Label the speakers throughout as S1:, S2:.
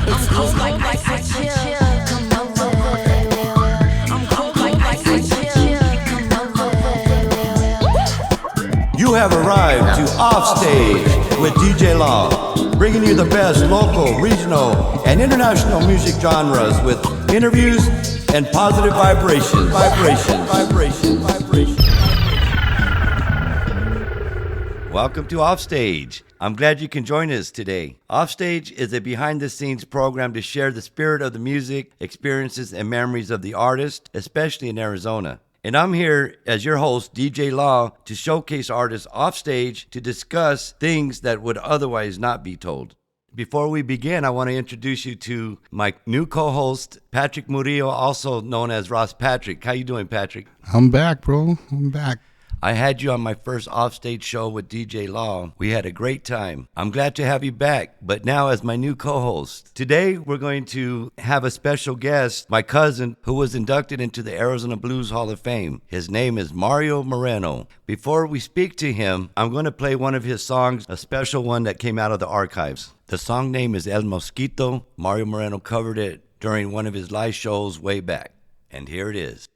S1: It's cold like ice chill. Come over. I'm cold like ice chill. Come over.
S2: You have arrived to Offstage with DJ Law, bringing you the best local, regional, and international music genres with interviews and positive vibrations. Welcome to Offstage. I'm glad you can join us today. Offstage is a behind-the-scenes program to share the spirit of the music, experiences, and memories of the artist, especially in Arizona. And I'm here as your host, DJ Law, to showcase artists offstage to discuss things that would otherwise not be told. Before we begin, I want to introduce you to my new co-host, Patrick Murillo, also known as Ross Patrick. How you doing, Patrick?
S3: I'm back, bro. I'm back.
S2: I had you on my first offstage show with DJ Law. We had a great time. I'm glad to have you back, but now as my new co-host. Today, we're going to have a special guest, my cousin, who was inducted into the Arizona Blues Hall of Fame. His name is Mario Moreno. Before we speak to him, I'm going to play one of his songs, a special one that came out of the archives. The song name is El Mosquito. Mario Moreno covered it during one of his live shows way back. And here it is.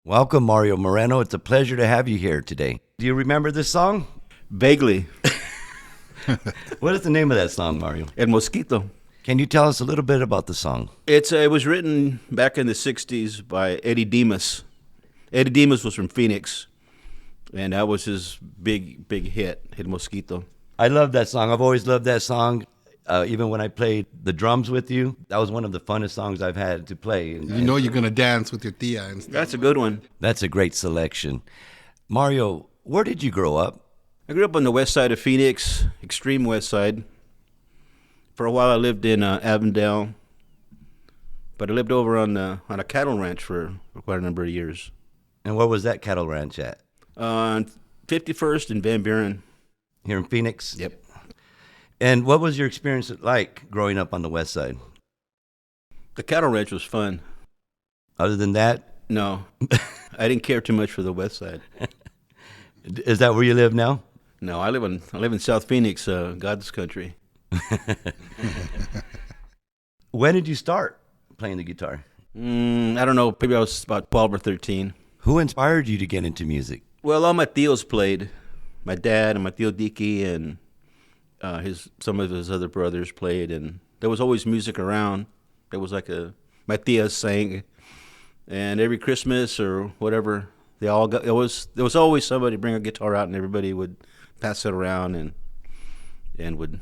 S2: Welcome, Mario Moreno. It's a pleasure to have you here today. Do you remember this song?
S4: Vaguely.
S2: What is the name of that song, Mario?
S4: El Mosquito.
S2: Can you tell us a little bit about the song?
S4: It was written back in the 60s by Eddie Dimas. Eddie Dimas was from Phoenix, and that was his big hit, El Mosquito.
S2: I love that song. I've always loved that song. Even when I played the drums with you, that was one of the funnest songs I've had to play.
S3: You know you're going to dance with your tia and stuff.
S4: That's a good one.
S2: That's a great selection. Mario, where did you grow up?
S4: I grew up on the west side of Phoenix, extreme west side. For a while I lived in Avondale, but I lived over on a cattle ranch for quite a number of years.
S2: And where was that cattle ranch at?
S4: On 51st and Van Buren.
S2: Here in Phoenix?
S4: Yep.
S2: And what was your experience like growing up on the west side?
S4: The cattle ranch was fun.
S2: Other than that,
S4: No, I didn't care too much for the West Side.
S2: is that where you live now?
S4: No, I live in South Phoenix, God's country.
S2: When did you start playing the guitar?
S4: I don't know. Maybe I was about 12 or 13.
S2: Who inspired you to get into music?
S4: Well, all my tios played. My dad and my tio Dicky and some of his other brothers played, and there was always music around. There was my tias sang, and every Christmas or whatever, there was always somebody bring a guitar out, and everybody would pass it around and would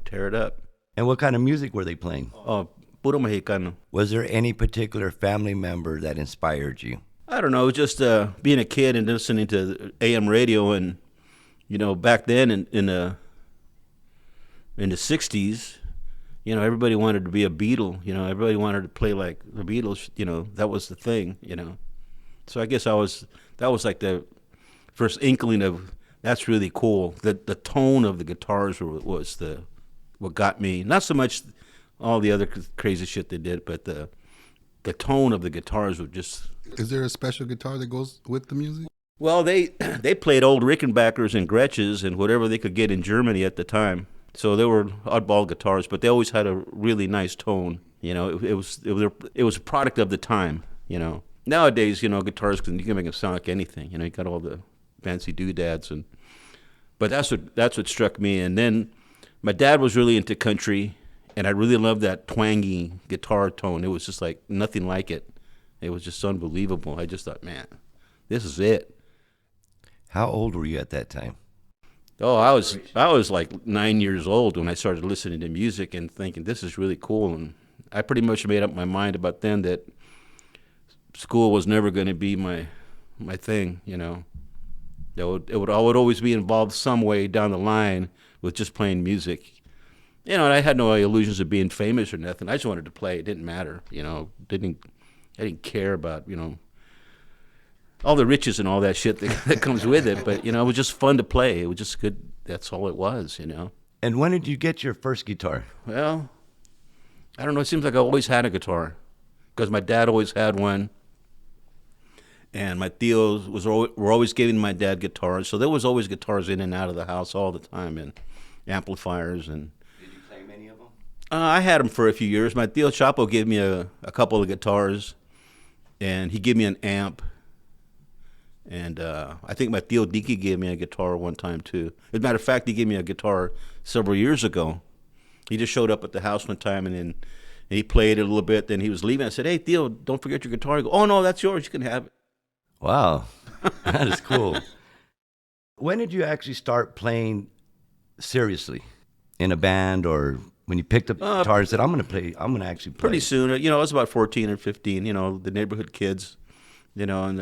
S4: tear it up.
S2: And what kind of music were they playing?
S4: Oh, puro mexicano.
S2: Was there any particular family member that inspired you?
S4: I don't know. It was just being a kid and listening to AM radio, and back then in the '60s, everybody wanted to be a Beatle. Everybody wanted to play like the Beatles. That was the thing. So I guess that was like the first inkling of that's really cool. The tone of the guitars was what got me. Not so much all the other crazy shit they did, but the tone of the guitars were just.
S3: Is there a special guitar that goes with the music?
S4: Well, they played old Rickenbackers and Gretches and whatever they could get in Germany at the time. So they were oddball guitars, but they always had a really nice tone. It was a product of the time. Nowadays, guitars you can make them sound like anything. You got all the fancy doodads but that's what struck me. And then my dad was really into country, and I really loved that twangy guitar tone. It was just like nothing like it. It was just unbelievable. I just thought, man, this is it.
S2: How old were you at that time?
S4: Oh, I was like 9 years old when I started listening to music and thinking this is really cool. And I pretty much made up my mind about then that school was never going to be my thing. I would always be involved some way down the line with just playing music. And I had no illusions of being famous or nothing. I just wanted to play. It didn't matter. I didn't care about all the riches and all that shit that comes with it. But, it was just fun to play. It was just good. That's all it was,
S2: And when did you get your first guitar?
S4: Well, I don't know. It seems like I always had a guitar because my dad always had one. And my tios were always giving my dad guitars. So there was always guitars in and out of the house all the time and amplifiers. And
S2: Did you play many of them?
S4: I had them for a few years. My tio Chapo gave me a couple of guitars, and he gave me an amp. And I think my tio Dicky gave me a guitar one time, too. As a matter of fact, he gave me a guitar several years ago. He just showed up at the house one time, and he played it a little bit. Then he was leaving. I said, "Hey, Tio, don't forget your guitar." He goes, "Oh, no, that's yours. You can have it."
S2: Wow, that is cool. When did you actually start playing seriously in a band, or when you picked up the guitar and said, I'm going to actually play?
S4: Pretty soon. I was about 14 or 15, the neighborhood kids, and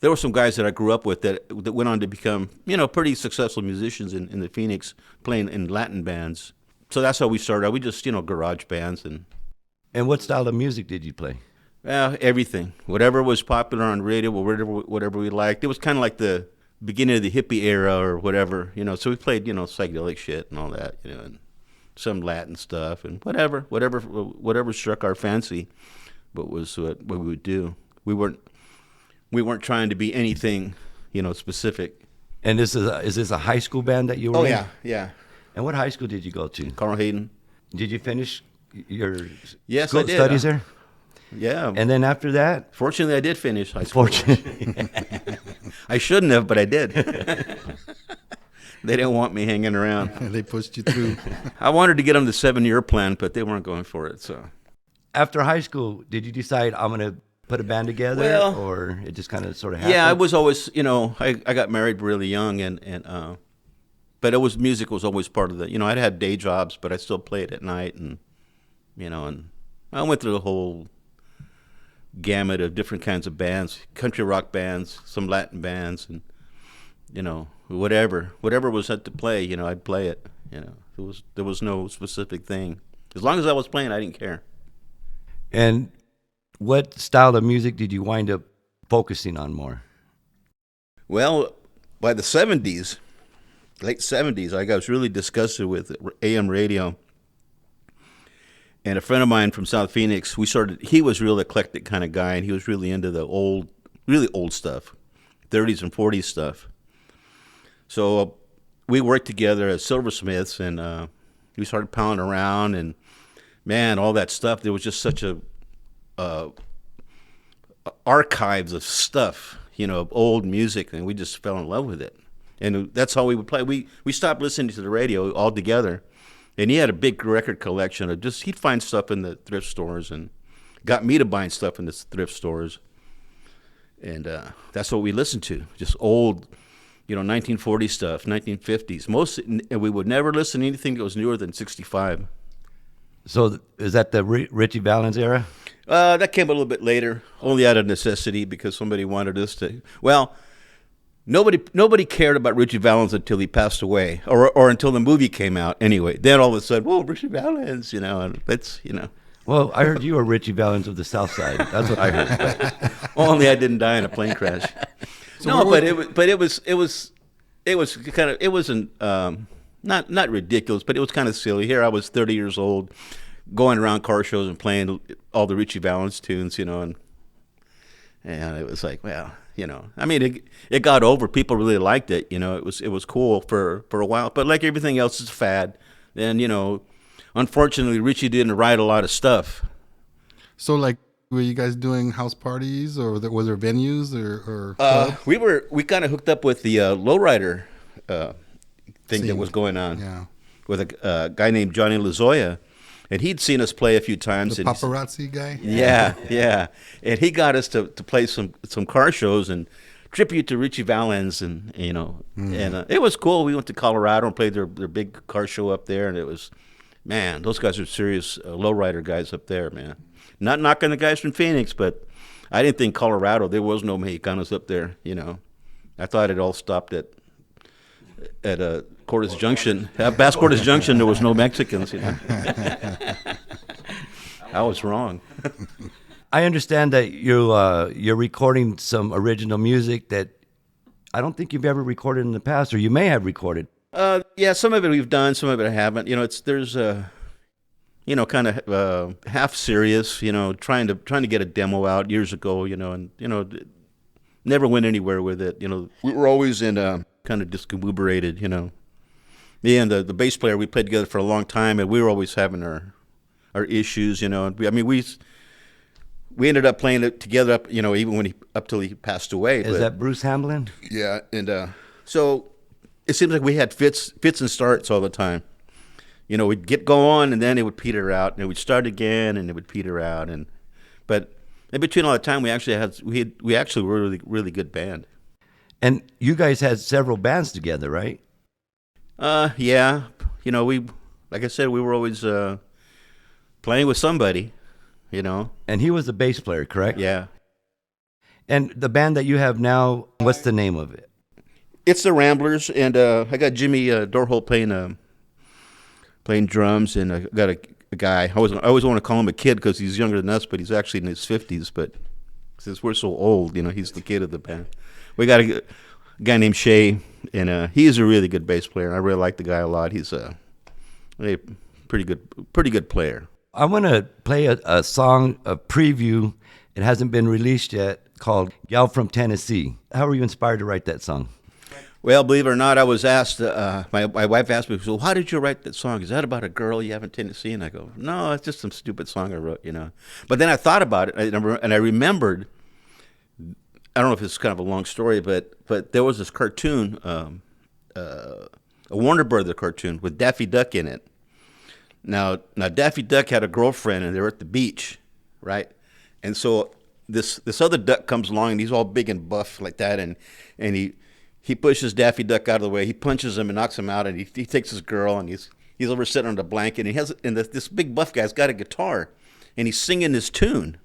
S4: there were some guys that I grew up with that went on to become, pretty successful musicians in the Phoenix, playing in Latin bands. So that's how we started. We just, garage bands.
S2: And what style of music did you play?
S4: Everything. Whatever was popular on radio, whatever we liked. It was kind of like the beginning of the hippie era or whatever, So we played, psychedelic shit and all that, and some Latin stuff and whatever struck our fancy, but was what we would do. We weren't trying to be anything, specific.
S2: And is this a high school band that you were in?
S4: Yeah.
S2: And what high school did you go to?
S4: Carl Hayden.
S2: Did you finish your
S4: Yes,
S2: school
S4: I did.
S2: studies there?
S4: Yeah.
S2: And then after that?
S4: Fortunately, I did finish high school.
S2: Fortunately.
S4: I shouldn't have, but I did. They didn't want me hanging around.
S3: They pushed you through.
S4: I wanted to get them the 7-year plan, but they weren't going for it. So
S2: After high school, did you decide I'm going to put a band together,
S4: Well,
S2: or it just kind of sort of happened?
S4: yeah, I was always, I got married really young, but music was always part of the, I'd had day jobs, but I still played at night, and I went through the whole gamut of different kinds of bands, country rock bands, some Latin bands, and whatever was had to play, I'd play it. There was no specific thing. As long as I was playing, I didn't care.
S2: And what style of music did you wind up focusing on more?
S4: Well, by the 70s, late 70s, I was really disgusted with AM radio. And a friend of mine from South Phoenix, he was a real eclectic kind of guy, and he was really into the really old stuff, 30s and 40s stuff. So we worked together as silversmiths, and we started pounding around, and man, all that stuff. There was just such a archives of stuff, of old music, and we just fell in love with it. And that's how we would play. We stopped listening to the radio altogether. And he had a big record collection of he'd find stuff in the thrift stores and got me to buying stuff in the thrift stores. And that's what we listened to, just old, 1940 stuff, 1950s. And we would never listen to anything that was newer than 65.
S2: So is that the Richie Valens era?
S4: That came a little bit later, only out of necessity because somebody wanted us to. Well, nobody cared about Richie Valens until he passed away, or until the movie came out. Anyway, then all of a sudden, whoa, Richie Valens, and that's.
S2: Well, I heard you were Richie Valens of the South Side. That's what I heard.
S4: Only I didn't die in a plane crash. So it wasn't not ridiculous, but it was kind of silly. Here I was 30 years old, going around car shows and playing all the Richie Valens tunes, and it was like, well. I mean, it got over. People really liked it. It was cool for a while. But like everything else, it's a fad. And unfortunately, Richie didn't write a lot of stuff.
S3: So, like, were you guys doing house parties, or was there venues, or clubs?
S4: We kind of hooked up with the lowrider thing that was going on.
S3: Yeah.
S4: With a guy named Johnny Lazoya. And he'd seen us play a few times.
S3: The paparazzi guy?
S4: Yeah. And he got us to play some car shows and tribute to Richie Valens. And, and it was cool. We went to Colorado and played their big car show up there. And it was, man, those guys are serious lowrider guys up there, man. Not knocking the guys from Phoenix, but I didn't think Colorado, there was no Mexicanos up there, I thought it all stopped at Cordes Junction. At Bass Cordes Junction, there was no Mexicans. I was wrong.
S2: I understand that you're recording some original music that I don't think you've ever recorded in the past, or you may have recorded.
S4: Yeah, some of it we've done, some of it I haven't. There's kind of half serious. Trying to get a demo out years ago. And never went anywhere with it. We were always in kind of discombobulated. Me and the bass player, we played together for a long time, and we were always having our issues, And we ended up playing it together up, even up till he passed away.
S2: Is that Bruce Hamlin?
S4: Yeah, and so it seems like we had fits and starts all the time. We'd get going, and then it would peter out, and we'd start again, and it would peter out, but in between all the time, we actually were a really, really good band.
S2: And you guys had several bands together, right?
S4: Yeah. We, like I said, we were always playing with somebody,
S2: And he was the bass player, correct?
S4: Yeah.
S2: And the band that you have now, what's the name of it?
S4: It's the Ramblers, and I got Jimmy Dorholt playing drums, and I got a guy. I always want to call him a kid because he's younger than us, but he's actually in his 50s. But since we're so old, he's the kid of the band. We got a guy named Shay, and he's a really good bass player. I really like the guy a lot. He's a pretty good player.
S2: I want to play a song, a preview. It hasn't been released yet, called Gal from Tennessee. How were you inspired to write that song?
S4: Well, believe it or not, I was asked, my wife asked me, so how did you write that song? Is that about a girl you have in Tennessee? And I go, no, it's just some stupid song I wrote, But then I thought about it, and I remembered, I don't know if it's kind of a long story, but there was this cartoon, a Warner Brother cartoon with Daffy Duck in it. Now Daffy Duck had a girlfriend, and they were at the beach, right? And so this other duck comes along, and he's all big and buff like that, and he pushes Daffy Duck out of the way. He punches him and knocks him out, and he takes his girl, and he's over sitting on the blanket, and this big buff guy's got a guitar, and he's singing this tune,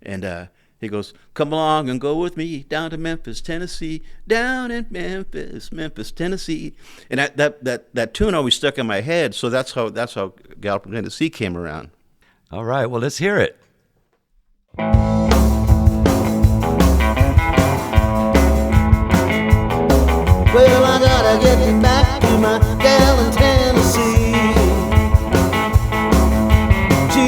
S4: and he goes, come along and go with me down to Memphis, Tennessee, down in Memphis, Tennessee. And that tune always stuck in my head, so that's how Gal from Tennessee came around.
S2: All right, well, let's hear it.
S5: Well, I gotta get back to my gal in Tennessee. She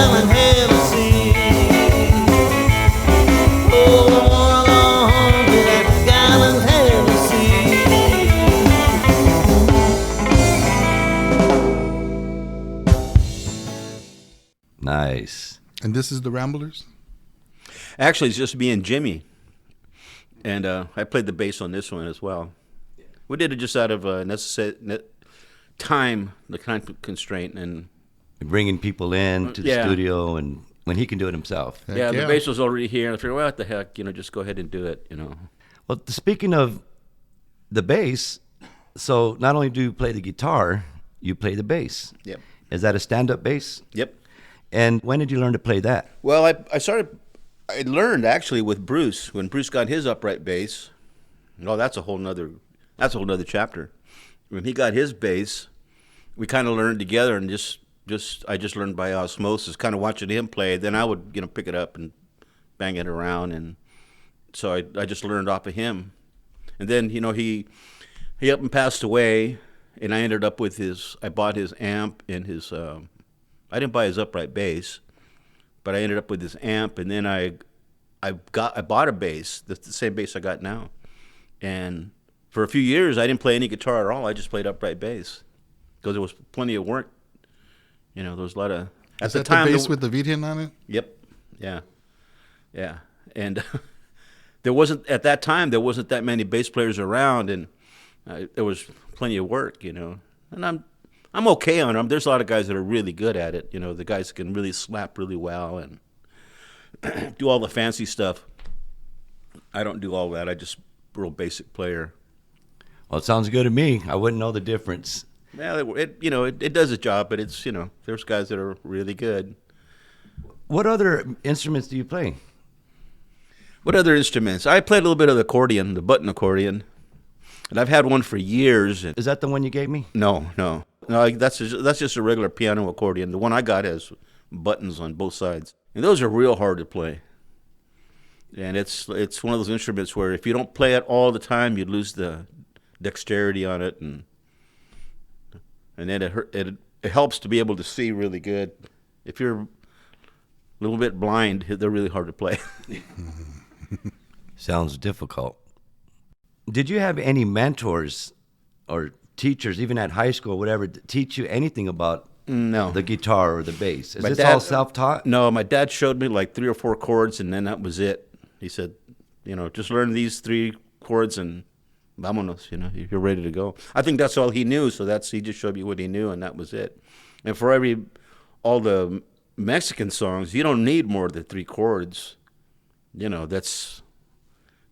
S5: gallon Hennessy. Oh, I wanna go home to that gallon Hennessy.
S2: Nice.
S3: And this is the Ramblers?
S4: Actually, it's just me and Jimmy. And I played the bass on this one as well. We did it just out of time, the time constraint. And
S2: Bringing people in to the
S4: Yeah.
S2: studio, and when he can do it himself.
S3: Heck
S4: yeah,
S3: yeah.
S4: the bass was already here. And I figured, well, what the heck, just go ahead and do it,
S2: Well, speaking of the bass, so not only do you play the guitar, you play the bass.
S4: Yep.
S2: Is that a stand-up bass?
S4: Yep.
S2: And when did you learn to play that?
S4: Well, I learned actually with Bruce when Bruce got his upright bass. Oh, that's a whole nother chapter. When he got his bass, we kind of learned together, and I just learned by osmosis, kind of watching him play. Then I would pick it up and bang it around, and so I just learned off of him. And then he up and passed away, and I ended up with I bought his amp and his. I didn't buy his upright bass, but I ended up with his amp, and then I bought a bass, the same bass I got now, and for a few years I didn't play any guitar at all. I just played upright bass because there was plenty of work. There was a lot of at
S3: Is
S4: the
S3: that
S4: time.
S3: the bass with the Vidian on it?
S4: Yep, yeah, and there wasn't that many bass players around, and there was plenty of work, and I'm okay on them. There's a lot of guys that are really good at it. The guys can really slap really well and do all the fancy stuff. I don't do all that. I just real basic player.
S2: Well, it sounds good to me. I wouldn't know the difference.
S4: Yeah, it does its job, but it's there's guys that are really good.
S2: What other instruments do you play?
S4: What other instruments? I played a little bit of the accordion, the button accordion, and I've had one for years. And
S2: Is that the one you gave me?
S4: No, that's just a regular piano accordion. The one I got has buttons on both sides, and those are real hard to play. And it's one of those instruments where if you don't play it all the time, you lose the dexterity on it, and then it helps to be able to see really good. If you're a little bit blind, they're really hard to play.
S2: Sounds difficult. Did you have any mentors or teachers, even at high school, whatever, teach you anything about
S4: No.
S2: the guitar or the bass? Is
S4: My
S2: this
S4: dad-
S2: all self-taught?
S4: No, my dad showed me like 3 or 4 chords, and then that was it. He said, just learn these 3 chords and vámonos, you're ready to go. I think that's all he knew, so he just showed me what he knew, and that was it. And for all the Mexican songs, you don't need more than 3 chords. That's,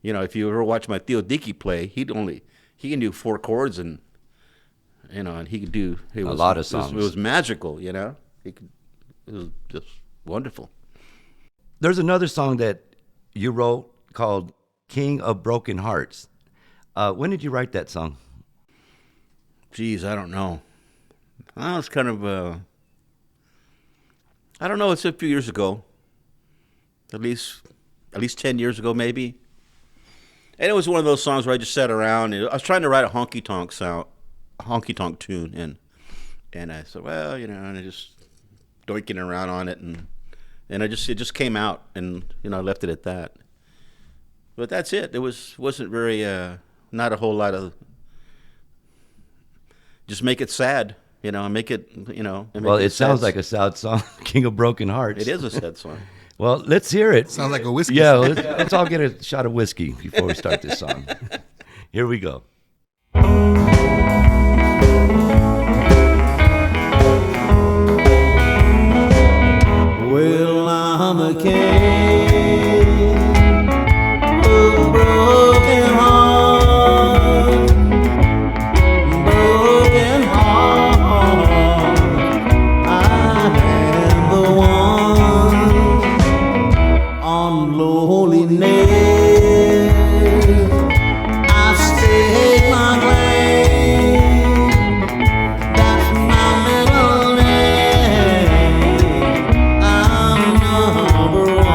S4: if you ever watch my Tío Dicky play, he can do 4 chords, and and he could do
S2: A lot of songs.
S4: It was magical, It was just wonderful.
S2: There's another song that you wrote called King of Broken Hearts. When did you write that song?
S4: Geez, I don't know. It's kind of, I don't know. It's a few years ago. At least 10 years ago, maybe. And it was one of those songs where I just sat around and I was trying to write a honky tonk tune, and I said, well, and I just doinking around on it, and it just came out, and I left it at that. But that's it. It wasn't very not a whole lot of. Just make it sad, make it,
S2: Well, it sounds like a sad song, King of Broken Hearts.
S4: It is a sad song.
S2: Well, let's hear it.
S3: Sounds like a whiskey.
S2: Yeah, let's all get a shot of whiskey before we start this song. Here we go.
S5: Well, I'm a king of a broken heart, broken heart. I am the one on loneliness. I stake my claim. That's my middle name. I'm number one.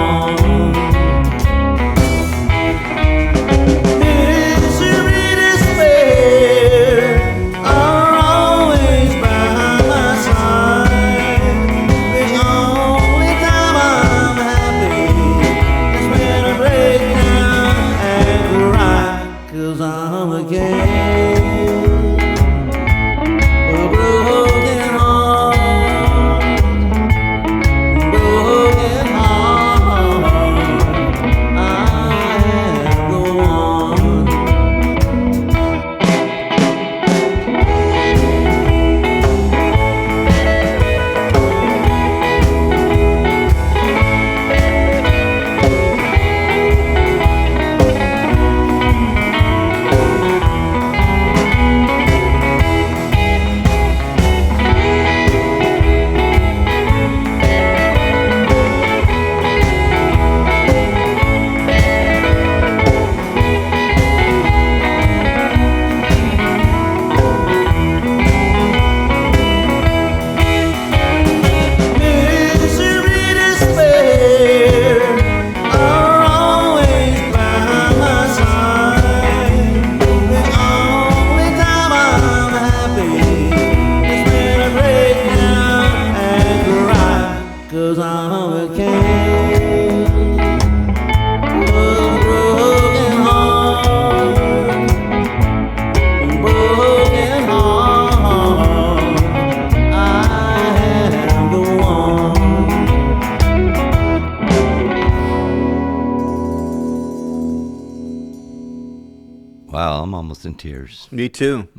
S2: Wow, I'm almost in tears.
S4: Me too.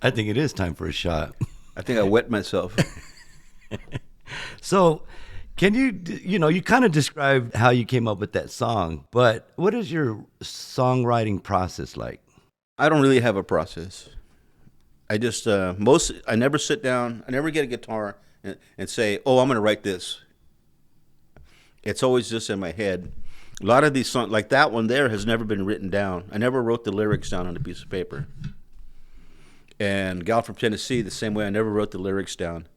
S2: I think it is time for a shot.
S4: I think I wet myself.
S2: So, can you kind of describe how you came up with that song, but what is your songwriting process like?
S4: I don't really have a process. I just I never sit down. I never get a guitar and say, "Oh, I'm going to write this." It's always just in my head. A lot of these songs, like that one there, has never been written down. I never wrote the lyrics down on a piece of paper. And Gal from Tennessee, the same way, I never wrote the lyrics down.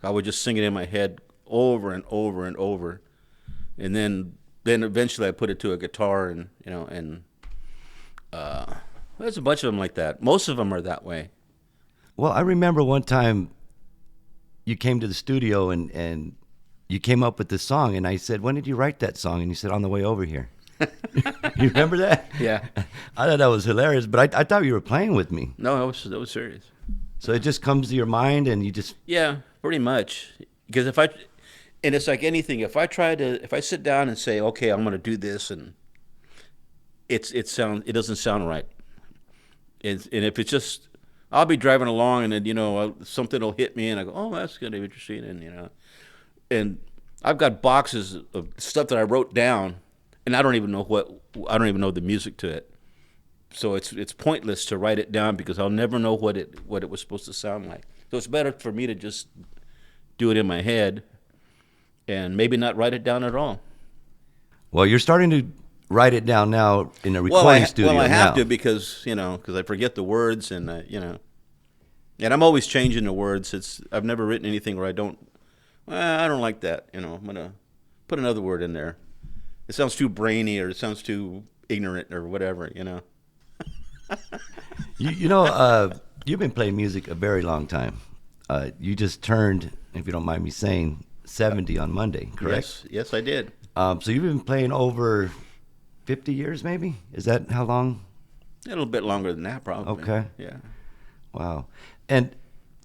S4: I would just sing it in my head over and over and over, and then eventually I put it to a guitar, and there's a bunch of them like that. Most of them are that way.
S2: Well, I remember one time you came to the studio and you came up with this song, and I said, "When did you write that song?" And you said, "On the way over here." You remember that?
S4: Yeah.
S2: I thought that was hilarious, but I thought you were playing with me.
S4: No, that was serious.
S2: So it just comes to your mind, and you just
S4: Yeah, pretty much. Because and it's like anything. If I sit down and say, "Okay, I'm going to do this," and it doesn't sound right. And if it's just, I'll be driving along, and then something will hit me, and I go, "Oh, that's going to be interesting," and I've got boxes of stuff that I wrote down, and I don't even know the music to it. So it's pointless to write it down because I'll never know what it was supposed to sound like. So it's better for me to just do it in my head and maybe not write it down at all.
S2: Well, you're starting to write it down now in a recording studio.
S4: Well, I have
S2: now.
S4: to because I forget the words, and and I'm always changing the words. I've never written anything where I don't like that. I'm gonna put another word in there. It sounds too brainy, or it sounds too ignorant, or whatever.
S2: You've been playing music a very long time. You just turned, if you don't mind me saying, 70 on Monday, correct?
S4: Yes, I did.
S2: So you've been playing over 50 years, maybe? Is that how long?
S4: A little bit longer than that, probably.
S2: Okay.
S4: Yeah.
S2: Wow. And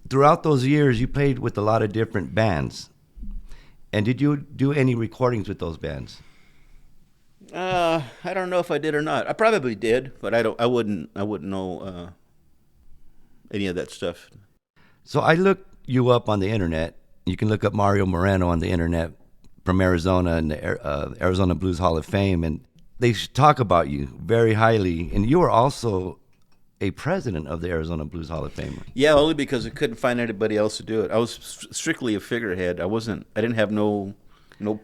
S2: throughout those years, you played with a lot of different bands. And did you do any recordings with those bands?
S4: I don't know if I did or not. I probably did, but I wouldn't know any of that stuff.
S2: So I looked you up on the internet. You can look up Mario Moreno on the internet from Arizona and the Arizona Blues Hall of Fame, and they talk about you very highly. And you were also a president of the Arizona Blues Hall of Fame.
S4: Yeah, only because I couldn't find anybody else to do it. I was strictly a figurehead. I didn't have no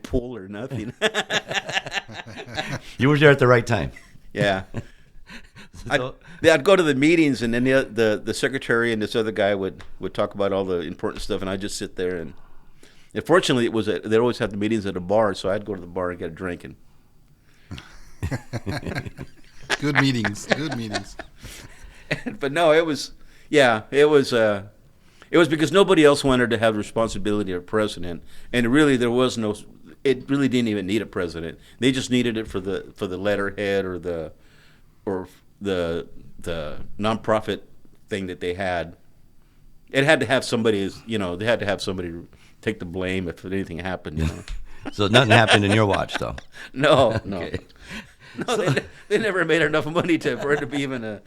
S4: pull or nothing.
S2: You were there at the right time.
S4: Yeah.
S2: So,
S4: I'd go to the meetings, and then the secretary and this other guy would talk about all the important stuff, and I'd just sit there. And fortunately, they'd always have the meetings at a bar, so I'd go to the bar and get a drink. And
S3: Good meetings. Good meetings.
S4: but no, it was because nobody else wanted to have the responsibility of president, and really it really didn't even need a president. They just needed it for the letterhead or the nonprofit thing that they had. It had to have somebody, they had to have somebody take the blame if anything happened.
S2: So nothing happened in your watch, though.
S4: No.
S2: Okay.
S4: No, they never made enough money for it to be even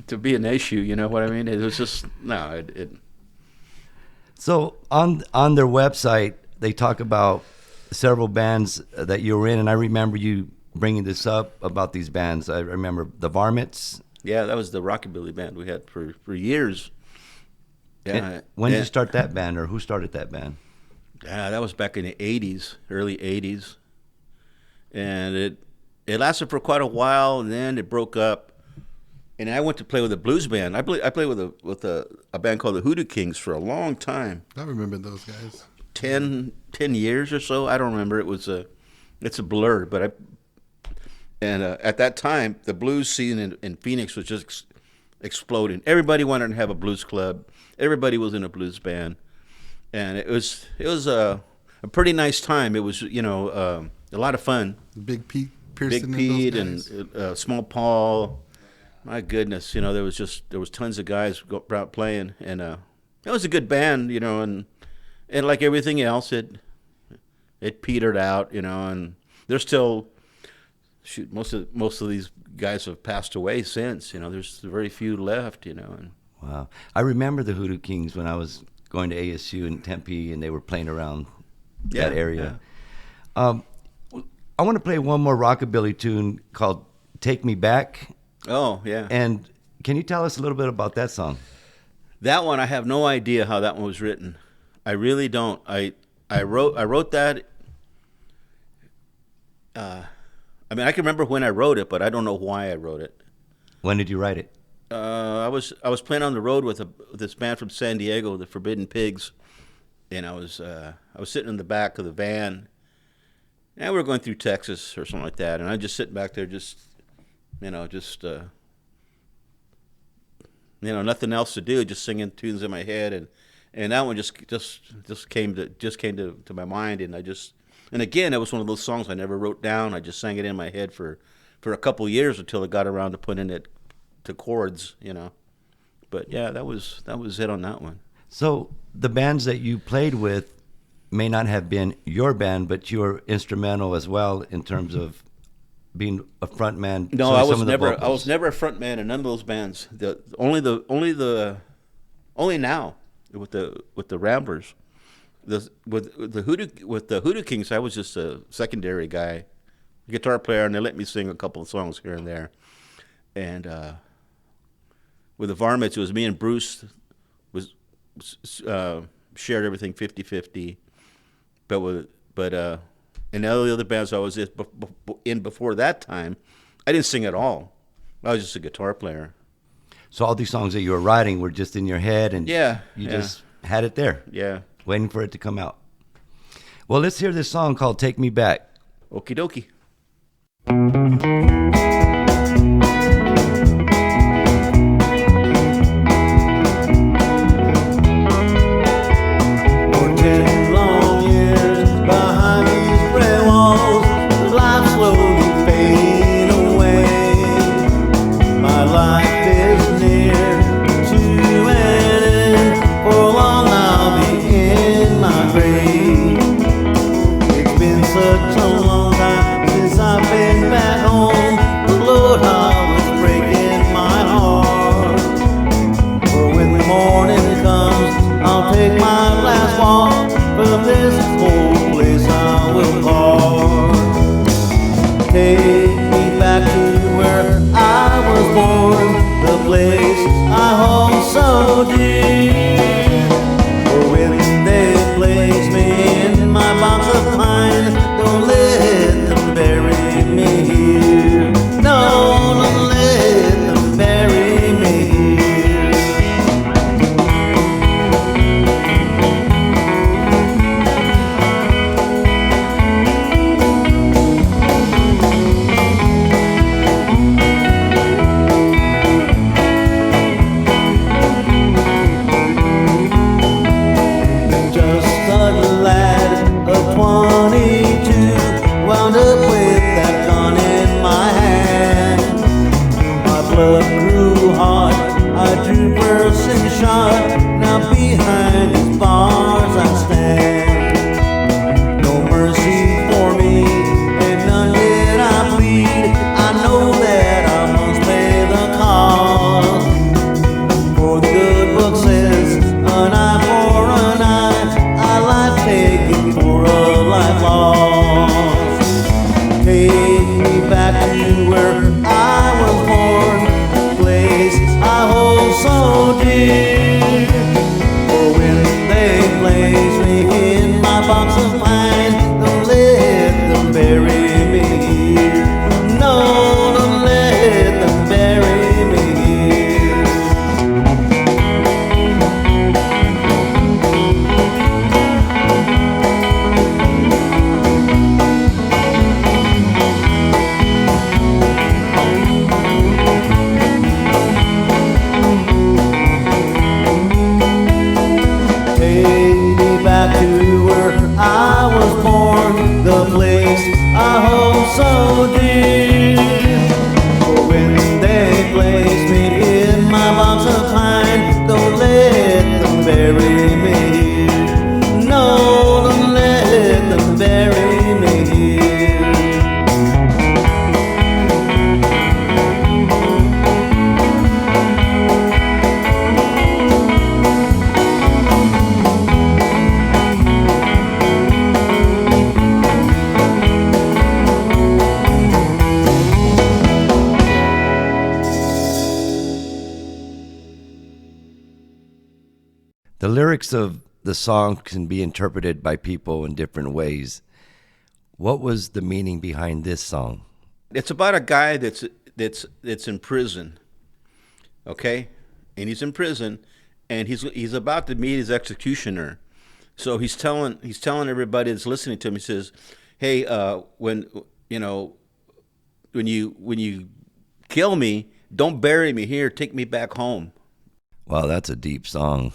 S4: to be an issue. You know what I mean? It was just no.
S2: So on their website, they talk about several bands that you were in, and I remember you bringing this up about these bands. I remember the Varmints.
S4: Yeah, that was the Rockabilly band we had for years. Yeah.
S2: And when did you start that band, or who started that band?
S4: That was back in the '80s, early '80s, and it lasted for quite a while, and then it broke up. And I went to play with a blues band. I played with a band called the Hoodoo Kings for a long time.
S3: I remember those guys.
S4: 10 years or so. I don't remember. It's a blur. But at that time, the blues scene in Phoenix was just exploding. Everybody wanted to have a blues club. Everybody was in a blues band, and it was a pretty nice time. It was, a lot of fun.
S3: Big Pete Pearson,
S4: Big Pete
S3: and those
S4: and
S3: guys.
S4: Small Paul. My goodness, there was tons of guys out playing, and it was a good band, and like everything else, it petered out, and they're still most of these guys have passed away since, there's very few left, and
S2: Wow. I remember the Hoodoo Kings when I was going to ASU in Tempe, and they were playing around that area. I want to play one more rockabilly tune called "Take Me Back."
S4: Oh yeah.
S2: And can you tell us a little bit about that song?
S4: That one, I have no idea how that one was written. I really don't. I wrote that. I mean, I can remember when I wrote it, but I don't know why I wrote it.
S2: When did you write it?
S4: I was playing on the road with this band from San Diego, the Forbidden Pigs, and I was sitting in the back of the van, and we were going through Texas or something like that, and I was just sitting back there, nothing else to do, just singing tunes in my head, and that one just came to my mind, and again, it was one of those songs I never wrote down. I just sang it in my head for a couple of years until I got around to putting it to chords, But yeah, that was it on that one.
S2: So the bands that you played with may not have been your band, but you were instrumental as well in terms of being a front man.
S4: No,
S2: so
S4: I
S2: some
S4: was
S2: of the
S4: never. I
S2: vocals.
S4: was never a front man in none of those bands. Only now with the Ramblers, with the Hoodoo Kings, I was just a secondary guy, guitar player, and they let me sing a couple of songs here and there. And with the Varmints, it was me and Bruce shared everything 50-50. But in all the other bands I was in before that time, I didn't sing at all. I was just a guitar player.
S2: So all these songs that you were writing were just in your head, and you just had it there, waiting for it to come out. Well, let's hear this song called "Take Me Back."
S4: Okie dokie.
S5: For 10 long years behind these gray walls, life slowly fading away. My life is near to an end. For long I'll be in my grave. It's been such a long time since I've been back home. Lord, how it's breaking my heart. For when the morning comes, I'll take my last walk from this old place I will part. Take me back to where I was born, the place I hold so dear. For when they place me in my box of pine, don't let them bury me here. No, don't let them bury me here.
S2: lyrics of the song can be interpreted by people in different ways. What was the meaning behind this song?
S4: It's about a guy that's in prison, okay, and he's in prison, and he's about to meet his executioner. So he's telling everybody that's listening to him. He says, "Hey, when you kill me, don't bury me here. Take me back home."
S2: Wow, that's a deep song.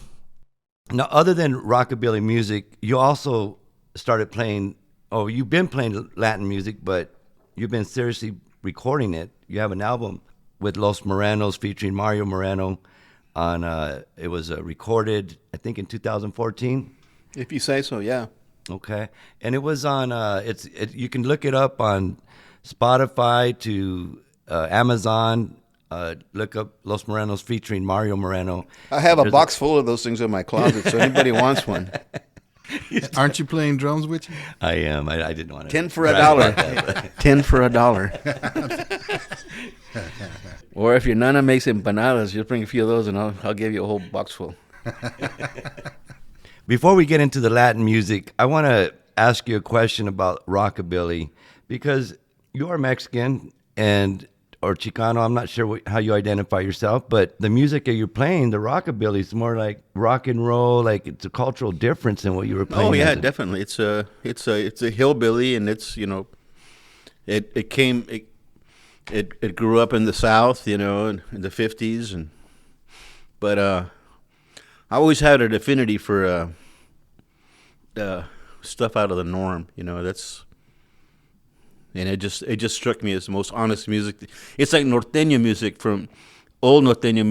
S2: Now, other than rockabilly music, you also started playing. Oh, you've been playing Latin music, but you've been seriously recording it. You have an album with Los Morenos featuring Mario Moreno. It was recorded, I think, in 2014.
S4: If you say so, yeah.
S2: Okay, and it was on. You can look it up on Spotify to Amazon. Look up Los Morenos featuring Mario Moreno.
S4: I have a box full of those things in my closet, so anybody wants one.
S3: Aren't you playing drums with you?
S2: I am. I didn't want to.
S4: 10 for $1. 10 for $1. Or if your nana makes empanadas, just bring a few of those, and I'll give you a whole box full.
S2: Before we get into the Latin music, I want to ask you a question about rockabilly, because you are Mexican or Chicano. I'm not sure how you identify yourself, but the music that you're playing, the rockabilly, is more like rock and roll. Like, it's a cultural difference in what you were playing.
S4: Oh yeah, definitely. It's a hillbilly, and it's it grew up in the South, in the 50s, but I always had an affinity for stuff out of the norm. And it just struck me as the most honest music. It's like norteño music old norteño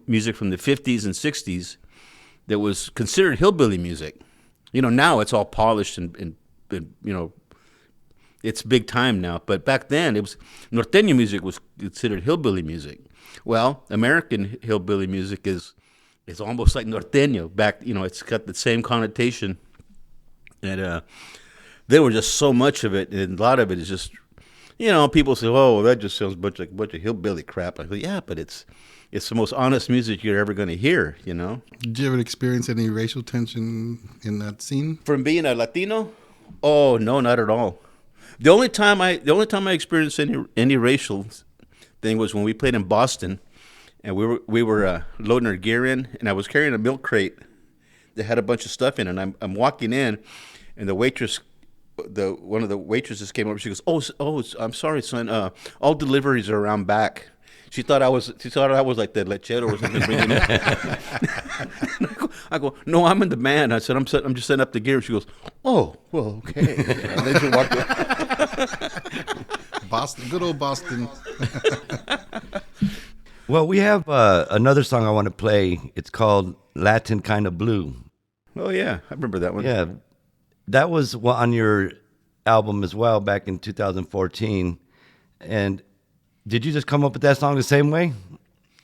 S4: music from the 50s and 60s that was considered hillbilly music. Now it's all polished and it's big time now. But back then, norteño music was considered hillbilly music. Well, American hillbilly music is almost like norteño. It's got the same connotation. And there were just so much of it, and a lot of it is just, people say, "Oh, that just sounds bunch of hillbilly crap." I go, "Yeah, but it's the most honest music you're ever going to hear."
S3: Did you ever experience any racial tension in that scene?
S4: From being a Latino? Oh no, not at all. The only time I experienced any racial thing was when we played in Boston, and we were loading our gear in, and I was carrying a milk crate that had a bunch of stuff in it, and I'm walking in, and the waitress. One of the waitresses came over. She goes, "Oh, I'm sorry, son. All deliveries are around back." She thought I was like the lechero or something. Bringing it. I go, "No, I'm in the band." I said, "I'm just setting up the gear." She goes, "Oh, well, okay." And then she walked away.
S3: Boston, good old Boston.
S2: Well, we have another song I want to play. It's called Latin Kind of Blue.
S4: Oh yeah, I remember that one.
S2: Yeah. That was on your album as well back in 2014. And did you just come up with that song the same way?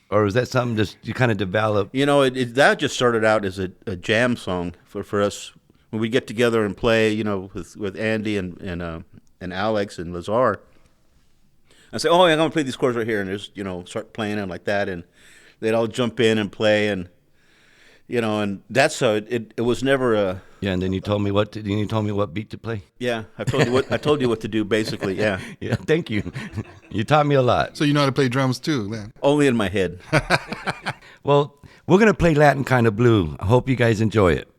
S2: Or was that something just you kind of developed?
S4: That just started out as a jam song for us. When we get together and play, with Andy and Alex and Lazar. I say, "Oh, yeah, I'm going to play these chords right here." And just, start playing them like that. And they'd all jump in and play. And, and that's how it was never a...
S2: Yeah, and then you told me what beat to play.
S4: Yeah, I told you what to do, basically. Yeah.
S2: Yeah, thank you. You taught me a lot.
S3: So you know how to play drums too, then?
S4: Only in my head.
S2: Well, we're gonna play Latin Kind of Blue. I hope you guys enjoy it.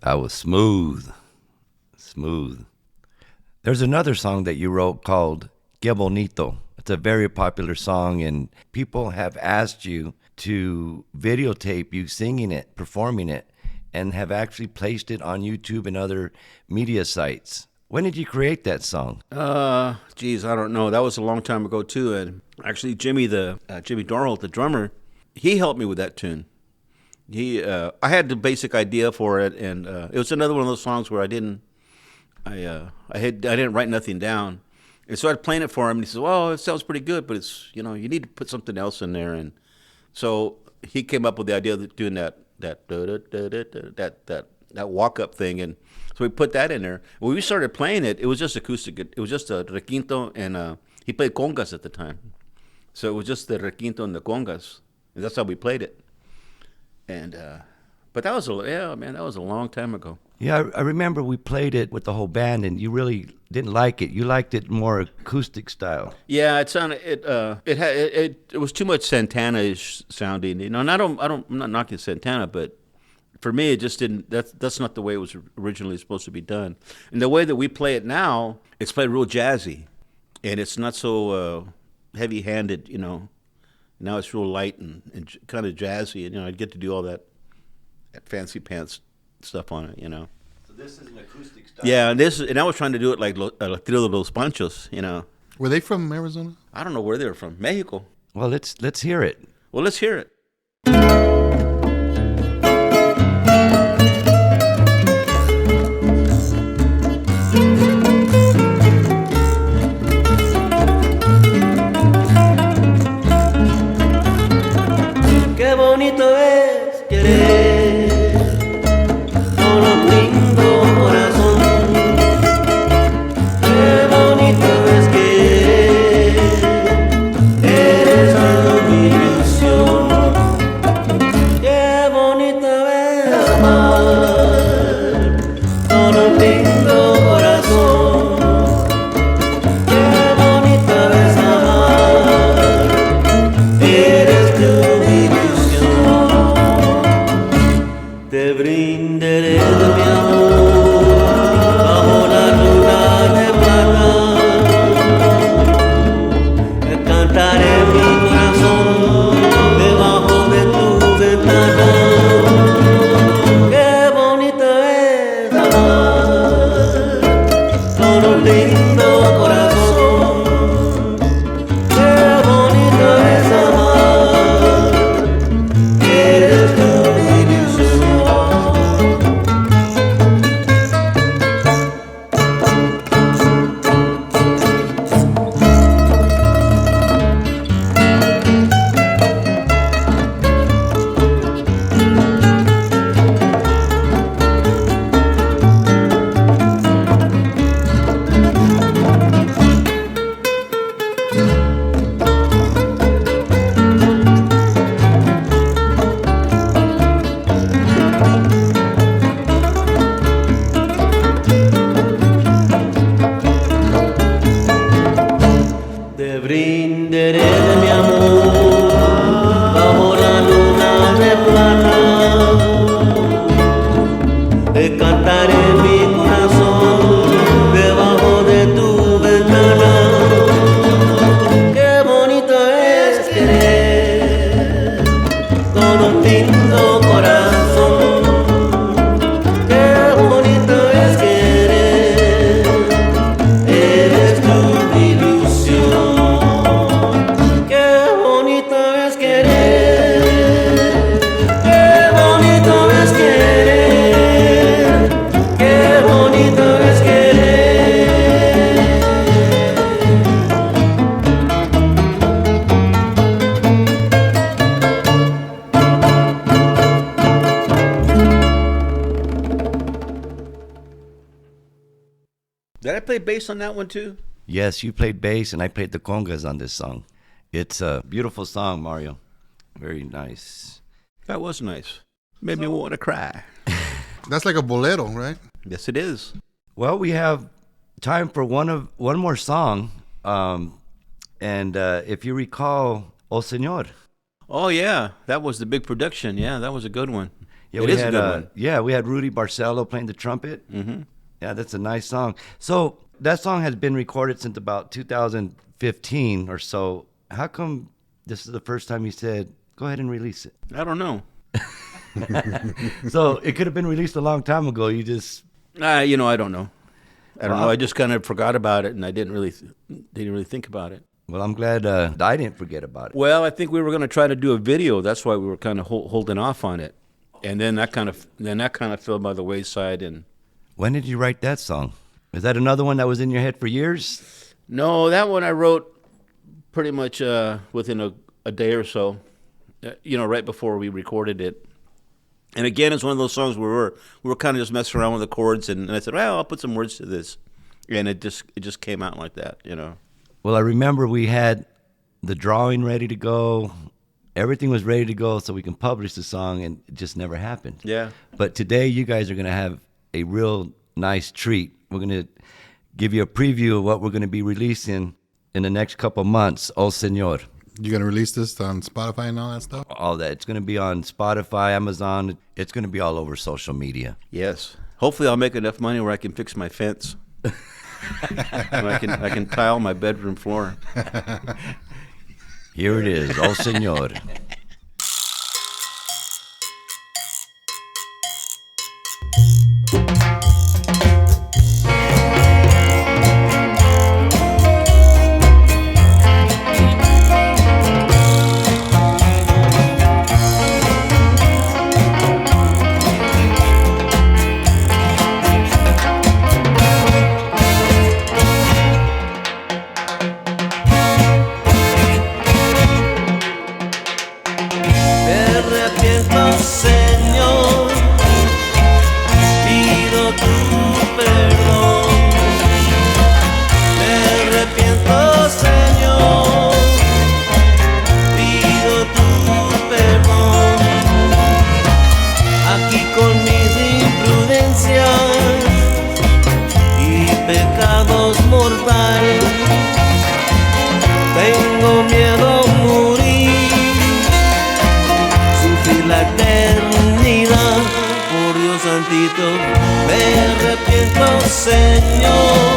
S2: That was smooth. Smooth. There's another song that you wrote called Que Bonito. It's a very popular song, and people have asked you to videotape you singing it, performing it, and have actually placed it on YouTube and other media sites. When did you create that song?
S4: Geez, I don't know. That was a long time ago too. And actually, Jimmy Dorholt, the drummer, he helped me with that tune. I had the basic idea for it, and it was another one of those songs where I didn't write nothing down. And so I playing it for him, and he says, "Well, it sounds pretty good, but it's, you need to put something else in there." And so he came up with the idea of doing that walk up thing, and so we put that in there. When we started playing it, it was just acoustic. It was just a requinto, and he played congas at the time, so it was just the requinto and the congas, and that's how we played it. And but that was a long time ago.
S2: Yeah, I remember we played it with the whole band, and you really didn't like it. You liked it more acoustic style.
S4: Yeah, it sounded it was too much Santana-ish sounding. And I'm not knocking Santana, but for me it just didn't. That's not the way it was originally supposed to be done. And the way that we play it now, it's played real jazzy, and it's not so heavy-handed. Now it's real light and kind of jazzy, and I get to do all that fancy pants stuff on it.
S2: So this is an acoustic style.
S4: Yeah, and I was trying to do it like Trio de los Panchos.
S3: Were they from Arizona?
S4: I don't know where they're from. Mexico.
S2: Well, let's hear it.
S4: Well, let's hear it.
S5: Qué bonito es querer con un lindo corazón. Qué bonito es que eres toda mi ilusión. Qué bonito es amar con un lindo corazón. Qué bonito es amar, eres tú mi ilusión. Te brindaré de mi amor bajo la luna de plata. Te cantaré mi corazón debajo de tu ventana. Qué bonito es amar con un lindo corazón. Qué bonito es amar, eres tú mi ilusión. Te brindaré de mi amor bajo la luna de plata. Te cantaré mi corazón debajo de tu ventana. Qué bonito es querer con un lindo corazón. Qué bonito es querer, eres tú mi ilusión. Qué bonito es querer, qué bonito es querer, qué bonito es querer.
S4: Did I play bass on that one too?
S2: Yes, you played bass, and I played the congas on this song. It's a beautiful song, Mario. Very nice.
S4: That was nice. Made me want to cry.
S3: That's like a bolero, right?
S4: Yes, it is.
S2: Well, we have time for one more song, and if you recall, "O Señor."
S4: Oh yeah, that was the big production. Yeah, that was a good one.
S2: Yeah,
S4: It
S2: we
S4: is a
S2: had,
S4: good one.
S2: Yeah, we had Rudy Barcelo playing the trumpet. Mm-hmm. Yeah, that's a nice song. So that song has been recorded since about 2015 or so. How come this is the first time you said, go ahead and release it?
S4: I don't know.
S2: So it could have been released a long time ago. You just...
S4: I don't know. I don't
S2: Well,
S4: know. I just kind of forgot about it, and I didn't really think about it.
S2: Well, I'm glad I didn't forget about it.
S4: Well, I think we were going to try to do a video. That's why we were kind of holding off on it, and then that kind of fell by the wayside. And
S2: When did you write that song? Is that another one that was in your head for years?
S4: no, that one I wrote pretty much within a day or so. Right before we recorded it. And again, it's one of those songs where we were kind of just messing around with the chords, and I said, well, I'll put some words to this, and it just came out like that.
S2: Well, I remember we had the drawing ready to go. Everything was ready to go so we can publish the song, and it just never happened.
S4: Yeah.
S2: But today you guys are going to have a real nice treat. We're going to give you a preview of what we're going to be releasing in the next couple months. Oh, Senor.
S3: You gonna release this on Spotify and all that stuff?
S2: All that. It's going to be on Spotify, Amazon. It's going to be all over social media.
S4: Yes. Hopefully, I'll make enough money where I can fix my fence. And I can tile my bedroom floor.
S2: Here it is. Oh, Senor.
S5: Me arrepiento, Señor, pido tu perdón. Me arrepiento, Señor, pido tu perdón. Aquí con mis imprudencias y pecados mortales, tengo miedo a morir, sufrir la eternidad. Por Dios santito, me arrepiento, Señor,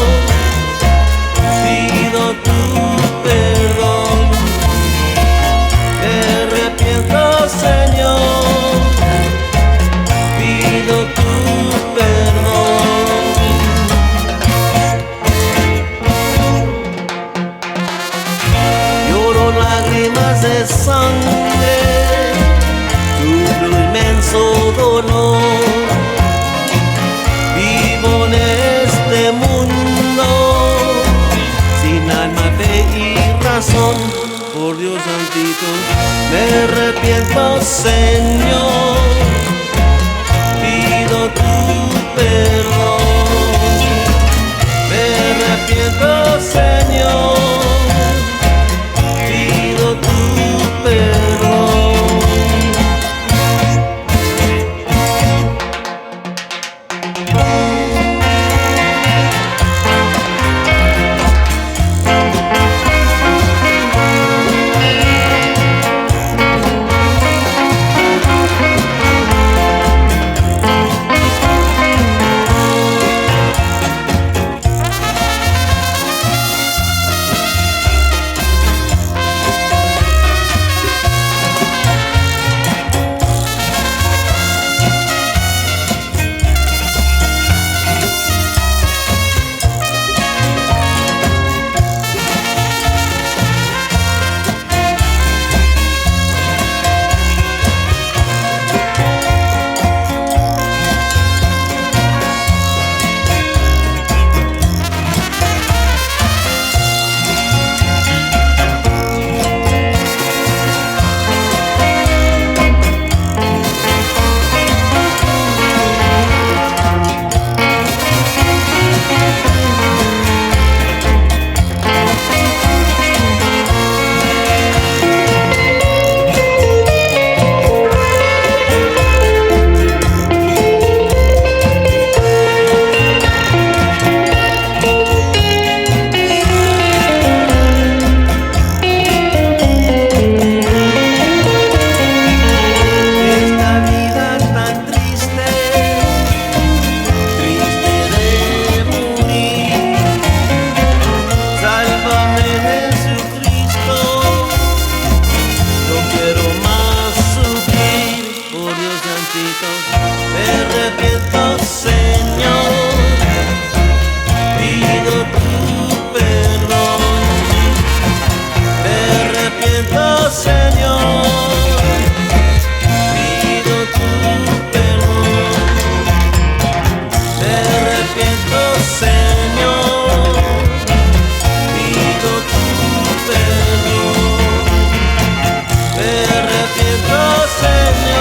S5: pido tu perdón. Me arrepiento, Señor, pido tu perdón. Lloro lágrimas de sangre, sufro inmenso dolor. Vivo en este mundo sin alma, fe y razón. Por Dios santito, me arrepiento, Señor, pido tu perdón. Me arrepiento, Señor, pido tu perdón. Me arrepiento, Señor, pido tu perdón. Me arrepiento, Señor, pido tu perdón. Me arrepiento, Señor, pido tu perdón. Me arrepiento, Señor.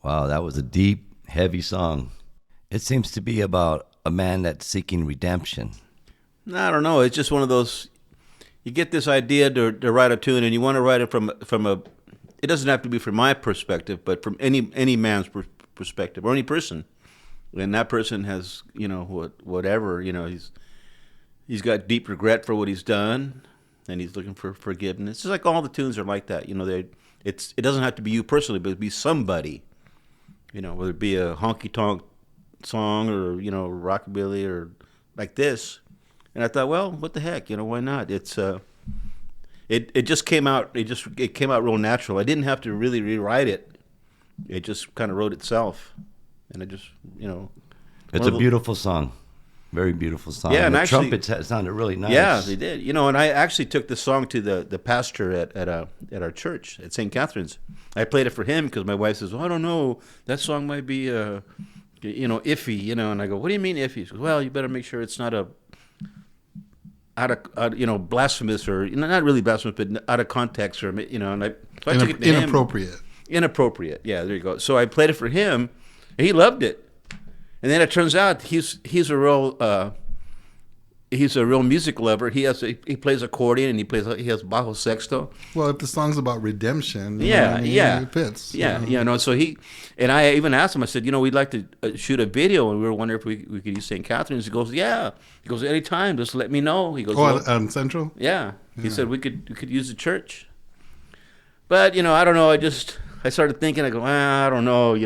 S2: Wow, that was a deep, heavy song. It seems to be about a man that's seeking redemption.
S4: I don't know. It's just one of those. You get this idea to write a tune, and you want to write it from a. It doesn't have to be from my perspective, but from any man's perspective or any person, and that person has whatever he's got deep regret for what he's done, and he's looking for forgiveness. It's like all the tunes are like that. It doesn't have to be you personally, but it'd be somebody. Whether it be a honky-tonk song or, rockabilly or like this. And I thought, well, what the heck, why not? It's it just came out, it came out real natural. I didn't have to really rewrite it. It just kind of wrote itself. And I just,
S2: It's a beautiful song. Very beautiful song.
S4: Yeah, and
S2: the
S4: actually,
S2: trumpets sounded really nice.
S4: Yeah, they did. And I actually took the song to the pastor at our church at St. Catherine's. I played it for him because my wife says, "Well, I don't know, that song might be, iffy." And I go, "What do you mean iffy?" She goes, "Well, you better make sure it's not out of blasphemous or not really blasphemous, but out of context or And so I took it to
S3: inappropriate.
S4: Inappropriate. Yeah, there you go. So I played it for him, and he loved it. And then it turns out he's a real music lover. He plays accordion and he has bajo sexto.
S3: Well, if the song's about redemption,
S4: it
S3: fits.
S4: So I even asked him. I said, we'd like to shoot a video, and we were wondering if we could use St. Catherine's. He goes, yeah. He goes, anytime, just let me know. He goes,
S3: on Central.
S4: Yeah. He said we could use the church. But I don't know. I started thinking. I go, I don't know.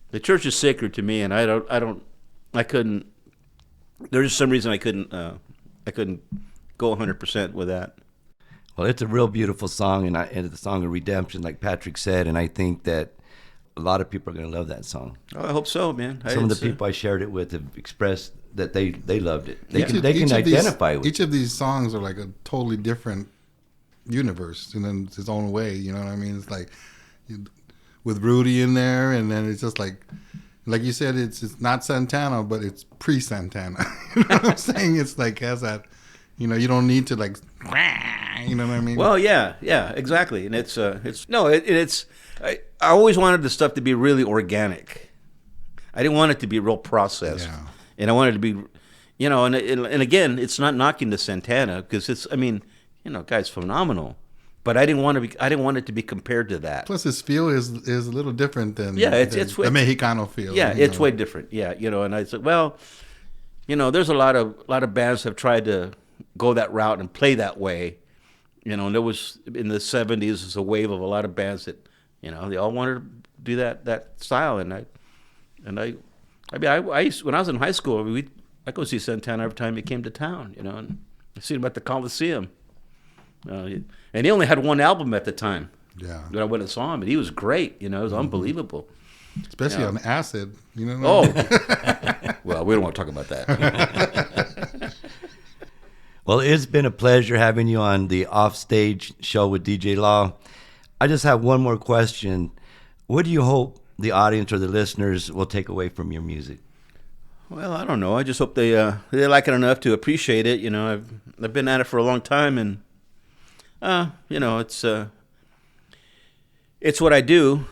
S4: The church is sacred to me, and I couldn't. There's some reason I couldn't go 100% with that.
S2: Well, it's a real beautiful song, and it's a song of redemption, like Patrick said, and I think that a lot of people are going to love that song.
S4: Oh, I hope so, man.
S2: Some of the people I shared it with have expressed that they loved it. They can identify with it.
S3: Each of these songs are like a totally different universe in its own way. You know what I mean? It's like with Rudy in there, and then it's just like you said, it's not Santana, but it's pre-Santana. You know what I'm saying? It's like has that, you don't need to like, you know what I mean?
S4: Well, yeah, exactly. And I always wanted the stuff to be really organic. I didn't want it to be real processed.
S3: Yeah.
S4: And I wanted it to be, and again, it's not knocking the Santana because guy's phenomenal. But I didn't want it to be compared to that.
S3: Plus, his feel is a little different than
S4: it's
S3: the Mexicano feel.
S4: Yeah, it's way different. Yeah, and I said, well, there's a lot of bands have tried to go that route and play that way. And there was in the 70s there's a wave of a lot of bands that they all wanted to do that style. And I used, when I was in high school, I go see Santana every time he came to town. And I see him at the Coliseum. And he only had one album at the time.
S3: Yeah.
S4: But I went and saw him, and he was great. It was unbelievable.
S3: Especially on acid.
S4: Oh. Well, we don't want to talk about that.
S2: Well, it's been a pleasure having you on the Offstage show with DJ Law. I just have one more question. What do you hope the audience or the listeners will take away from your music?
S4: Well, I don't know. I just hope they like it enough to appreciate it. I've been at it for a long time, and it's what I do.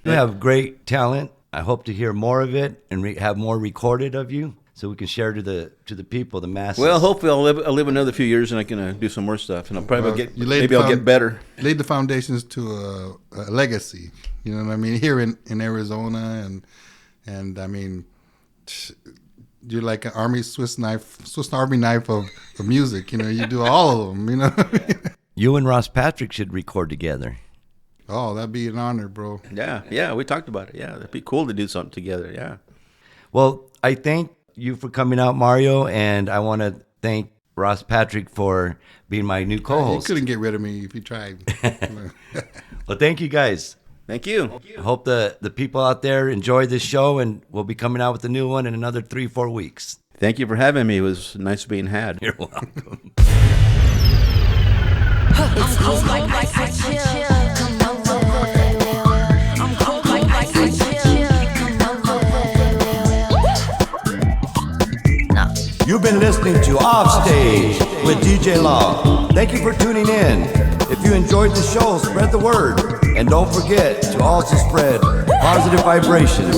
S2: You have great talent. I hope to hear more of it and have more recorded of you, so we can share to the people, the masses.
S4: Well, hopefully I'll live another few years and I can do some more stuff, and I'll probably I'll get better.
S3: Laid the foundations to a legacy. You know what I mean? Here in Arizona, and I mean, you're like an Swiss Army knife of music. You do all of them.
S2: You and Ross Patrick should record together.
S3: Oh, that'd be an honor, bro.
S4: Yeah, we talked about it. Yeah, it'd be cool to do something together. Yeah.
S2: Well, I thank you for coming out, Mario, and I want to thank Ross Patrick for being my new
S3: You
S2: co-host.
S3: couldn't get rid of me if you tried.
S2: Well, thank you guys.
S4: Thank you.
S2: I hope the people out there enjoy this show, and we'll be coming out with a new one in another 3-4 weeks.
S4: Thank you for having me. It was nice being had.
S2: You're welcome.
S1: I'm cold like I chill. Come over. I'm cold like I chill. Come over.
S2: You've been listening to Offstage with DJ Law. Thank you for tuning in. If you enjoyed the show, spread the word. And don't forget to also spread positive vibrations.